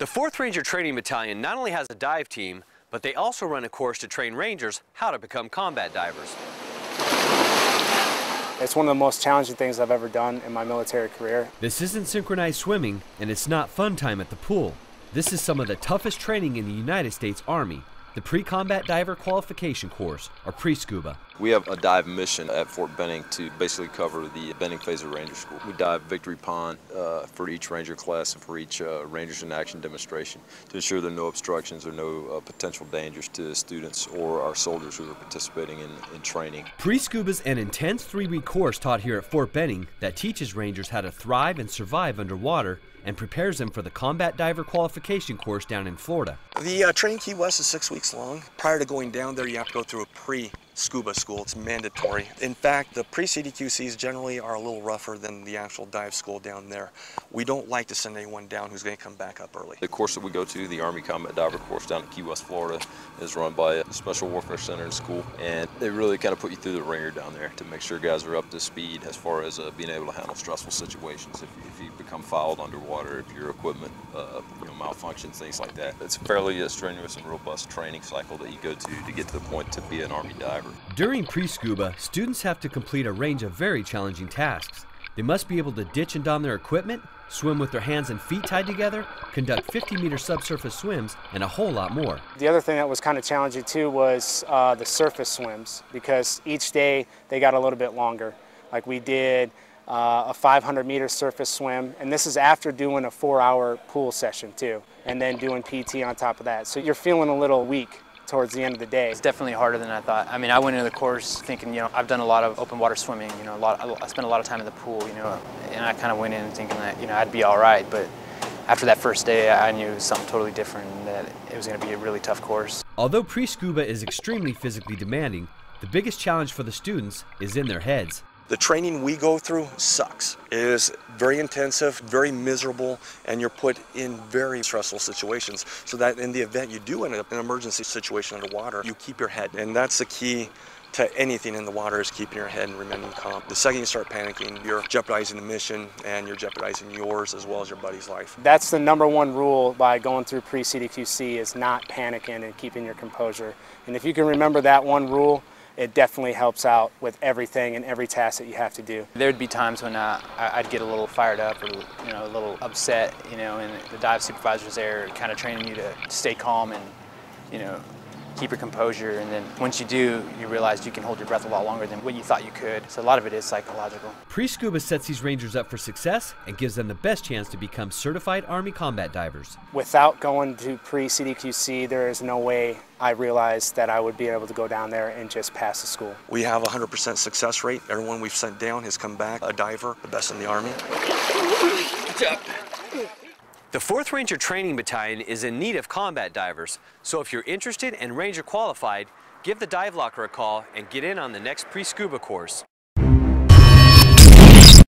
The 4th Ranger Training Battalion not only has a dive team, but they also run a course to train Rangers how to become combat divers. It's one of the most challenging things I've ever done in my military career. This isn't synchronized swimming, and it's not fun time at the pool. This is some of the toughest training in the United States Army, the Pre-Combat Diver Qualification Course, or Pre-Scuba. We have a dive mission at Fort Benning to basically cover the Benning phase of Ranger School. We dive Victory Pond for each Ranger class and for each Rangers in Action demonstration to ensure there are no obstructions or no potential dangers to students or our soldiers who are participating in training. Pre-Scuba is an intense 3-week course taught here at Fort Benning that teaches Rangers how to thrive and survive underwater and prepares them for the Combat Diver Qualification Course down in Florida. The training Key West is 6 weeks long. Prior to going down there, you have to go through a pre-scuba school. It's mandatory. In fact, the pre-CDQCs generally are a little rougher than the actual dive school down there. We don't like to send anyone down who's going to come back up early. The course that we go to, the Army Combat Diver course down in Key West, Florida, is run by a Special Warfare Center in school, and they really kind of put you through the ringer down there to make sure guys are up to speed as far as being able to handle stressful situations. If you become fouled underwater, if your equipment malfunctions, things like that. It's a fairly strenuous and robust training cycle that you go to get to the point to be an Army diver. During pre-scuba, students have to complete a range of very challenging tasks. They must be able to ditch and don their equipment, swim with their hands and feet tied together, conduct 50-meter subsurface swims, and a whole lot more. The other thing that was kind of challenging too was the surface swims, because each day they got a little bit longer. Like we did a 500-meter surface swim, and this is after doing a 4-hour pool session too, and then doing PT on top of that. So you're feeling a little weak towards the end of the day. It's definitely harder than I thought. I mean, I went into the course thinking, I've done a lot of open water swimming, I spent a lot of time in the pool, and I kind of went in thinking that, I'd be all right, but after that first day, I knew it was something totally different and that it was going to be a really tough course. Although pre-scuba is extremely physically demanding, the biggest challenge for the students is in their heads. The training we go through sucks. It is very intensive, very miserable, and you're put in very stressful situations so that in the event you do end up in an emergency situation underwater, you keep your head. And that's the key to anything in the water, is keeping your head and remaining calm. The second you start panicking, you're jeopardizing the mission and you're jeopardizing yours as well as your buddy's life. That's the #1 rule by going through pre-CDQC, is not panicking and keeping your composure. And if you can remember that one rule, it definitely helps out with everything and every task that you have to do. There'd be times when I'd get a little fired up or a little upset, and the dive supervisor's there kind of training you to stay calm and keep your composure, and then once you do, you realize you can hold your breath a lot longer than what you thought you could. So a lot of it is psychological. Pre-scuba sets these Rangers up for success and gives them the best chance to become certified Army combat divers. Without going to pre-CDQC, there is no way I realized that I would be able to go down there and just pass the school. We have a 100% success rate. Everyone we've sent down has come back a diver, the best in the Army. Good job. The 4th Ranger Training Battalion is in need of combat divers, so if you're interested and Ranger qualified, give the Dive Locker a call and get in on the next pre-scuba course.